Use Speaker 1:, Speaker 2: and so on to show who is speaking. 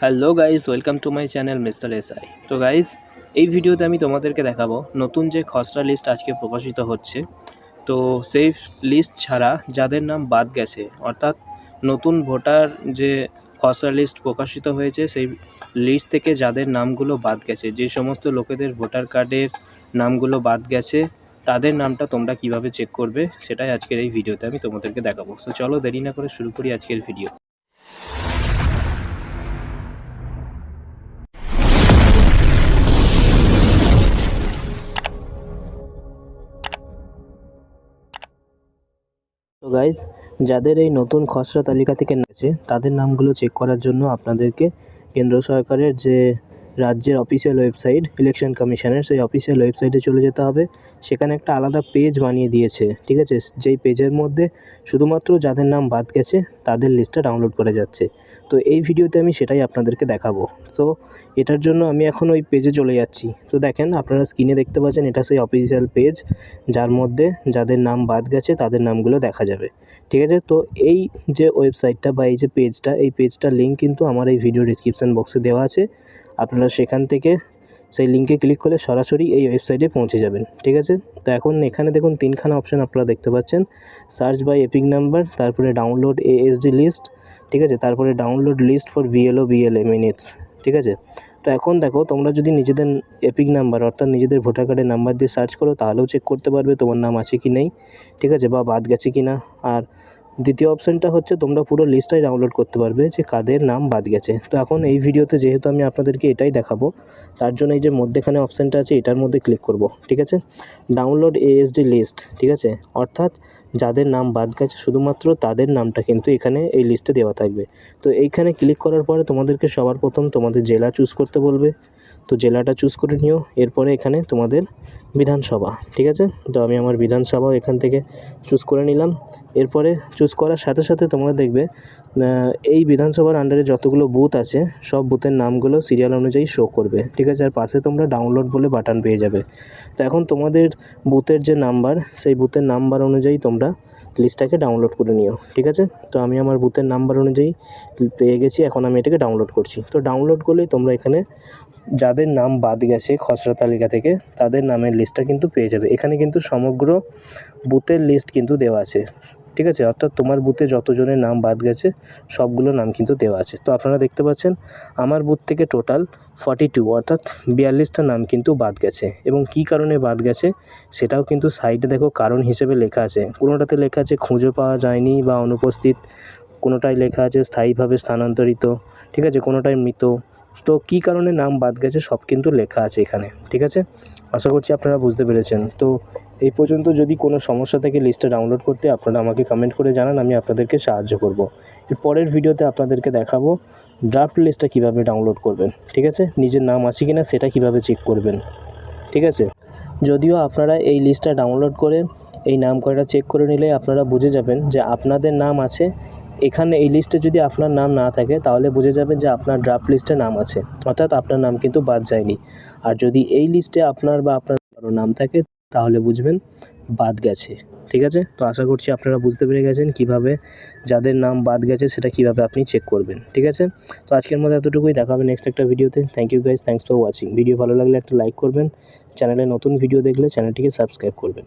Speaker 1: Hello guys, welcome to my channel mister SI. তো guys, এই ভিডিওতে আমি তোমাদেরকে দেখাবো নতুন যে খসড়া লিস্ট আজকে প্রকাশিত হচ্ছে। তো সেই লিস্ট ছাড়া যাদের নাম বাদ গেছে, অর্থাৎ নতুন ভোটার যে খসড়া লিস্ট প্রকাশিত হয়েছে সেই লিস্ট থেকে যাদের নামগুলো বাদ গেছে, যে সমস্ত লোকেদের ভোটার কার্ডের নামগুলো বাদ গেছে, তাদের নামটা তোমরা কিভাবে চেক করবে সেটাই আজকের এই ভিডিওতে আমি তোমাদেরকে দেখাবো। তো চলো দেরি না করে শুরু করি আজকের ভিডিও। তো গাইজ, যাদের এই নতুন খসড়া তালিকা থেকে আছে তাদের নামগুলো চেক করার জন্য আপনাদেরকে কেন্দ্র সরকারের যে রাজ্যের অফিসিয়াল ওয়েবসাইট ইলেকশন কমিশনের, সেই অফিসিয়াল ওয়েবসাইটে চলে যেতে হবে। সেখানে একটা আলাদা পেজ বানিয়ে দিয়েছে, ঠিক আছে? যেই পেজের মধ্যে শুধুমাত্র যাদের নাম বাদ গেছে তাদের লিস্টটা ডাউনলোড করা যাচ্ছে। তো এই ভিডিওতে আমি সেটাই আপনাদেরকে দেখাবো। তো এটার জন্য আমি এখন ওই পেজে চলে যাচ্ছি। তো দেখেন, আপনারা স্ক্রিনে দেখতে পাচ্ছেন এটা সেই অফিসিয়াল পেজ, যার মধ্যে যাদের নাম বাদ গেছে তাদের নামগুলো দেখা যাবে, ঠিক আছে? তো এই যে ওয়েবসাইটটা বা এই যে পেজটা, এই পেজটার লিঙ্ক কিন্তু আমার এই ভিডিও ডিসক্রিপশান বক্সে দেওয়া আছে। আপনারা সেখান থেকে সেই লিঙ্কে ক্লিক করলে সরাসরি এই ওয়েবসাইটে পৌঁছে যাবেন, ঠিক আছে? তো এখন এখানে দেখুন তিনখানা অপশান আপনারা দেখতে পাচ্ছেন: সার্চ বাই এপিক নাম্বার, তারপরে ডাউনলোড এএসডি লিস্ট, ঠিক আছে? তারপরে download list for BLO BLA minutes, ঠিক আছে? তো এখন দেখো, তোমরা যদি নিজেদের এপিক নাম্বার অর্থাৎ নিজেদের ভোটার কার্ডের নাম্বার দিয়ে সার্চ করো তাহলেও চেক করতে পারবে তোমার নাম আছে কি নেই, ঠিক আছে, বা বাদ গেছে কি না। আর দ্বিতীয় অপশানটা হচ্ছে তোমরা পুরো লিস্টটাই ডাউনলোড করতে পারবে যে কাদের নাম বাদ গেছে। তো এখন এই ভিডিওতে যেহেতু আমি আপনাদেরকে এটাই দেখাবো, তার জন্য এই যে মধ্যেখানে অপশানটা আছে এটার মধ্যে ক্লিক করব, ঠিক আছে? ডাউনলোড এএসডি লিস্ট, ঠিক আছে? অর্থাৎ যাদের নাম বাদ গেছে শুধুমাত্র তাদের নামটা কিন্তু এখানে এই লিস্টে দেওয়া থাকবে। তো এইখানে ক্লিক করার পরে তোমাদেরকে সবার প্রথম তোমাদের জেলা চুজ করতে বলবে। তো জেলাটা চুজ করে নিও। এরপরে এখানে তোমাদের বিধানসভা, ঠিক আছে? তো আমি আমার বিধানসভাও এখান থেকে চুজ করে নিলাম। এরপরে চুজ করার সাথে সাথে তোমরা দেখবে এই বিধানসভার আন্ডারে যতগুলো বুথ আছে সব বুথের নামগুলো সিরিয়াল অনুযায়ী শো করবে, ঠিক আছে? আর পাশে তোমরা ডাউনলোড বলে বাটন পেয়ে যাবে। তো এখন তোমাদের বুথের যে নাম্বার, সেই বুথের নাম্বার অনুযায়ী তোমরা লিস্টটাকে ডাউনলোড করে নিও, ঠিক আছে? তো আমি আমার বুথের নাম্বার অনুযায়ী পেয়ে গেছি, এখন আমি এটাকে ডাউনলোড করছি। তো ডাউনলোড করলেই তোমরা এখানে যাদের নাম বাদ গেছে খসড়া তালিকা থেকে তাদের নামের লিস্টটা কিন্তু পেয়ে যাবে। এখানে কিন্তু সমগ্র বুথের লিস্ট কিন্তু দেওয়া আছে, ঠিক আছে? অর্থাৎ তোমার বুথে যতজনের নাম বাদ গেছে সবগুলো নাম কিন্তু দেওয়া আছে। তো আপনারা দেখতে পাচ্ছেন আমার বুথ থেকে টোটাল 42 অর্থাৎ 42টা নাম কিন্তু বাদ গেছে, এবং কী কারণে বাদ গেছে সেটাও কিন্তু সাইডে দেখো কারণ হিসেবে লেখা আছে। কোনোটাতে লেখা আছে খুঁজে পাওয়া যায়নি বা অনুপস্থিত, কোনোটায় লেখা আছে স্থায়ীভাবে স্থানান্তরিত, ঠিক আছে? কোনোটায় মৃত। তো কী কারণে নাম বাদ গেছে সব কিন্তু লেখা আছে এখানে, ঠিক আছে? আশা করছি আপনারা বুঝতে পেরেছেন। তো এই পর্যন্ত যদি কোনো সমস্যা থাকে লিস্টটা ডাউনলোড করতে, আপনারা আমাকে কমেন্ট করে জানান, আমি আপনাদেরকে সাহায্য করব। এর পরের ভিডিওতে আপনাদেরকে দেখাবো ড্রাফট লিস্টটা কীভাবে ডাউনলোড করবেন, ঠিক আছে? নিজের নাম আছে কি না সেটা কীভাবে চেক করবেন, ঠিক আছে? যদিও আপনারা এই লিস্টটা ডাউনলোড করে এই নাম কয়টা চেক করে নিলে আপনারা বুঝে যাবেন যে আপনাদের নাম আছে এখানে। এই লিস্টে যদি আপনার নাম না থাকে তাহলে বুঝে যাবেন যে আপনার ড্রাফট লিস্টে নাম আছে, অর্থাৎ আপনার নাম কিন্তু বাদ যায়নি। আর যদি এই লিস্টে আপনার বা আপনার কারো নাম থাকে তাহলে বুঝবেন বাদ গেছে, ঠিক আছে? তো আশা করছি আপনারা বুঝতে পেরে গেছেন কিভাবে যাদের নাম বাদ গেছে সেটা কিভাবে আপনি চেক করবেন, ঠিক আছে? তো আজকের মতো এতটুকুই, দেখা হবে নেক্সট একটা ভিডিওতে। Thank you guys, thanks for watching. Video ভালো লাগলে একটা লাইক করবেন, চ্যানেলে নতুন ভিডিও দেখলে চ্যানেলটিকে সাবস্ক্রাইব করবেন।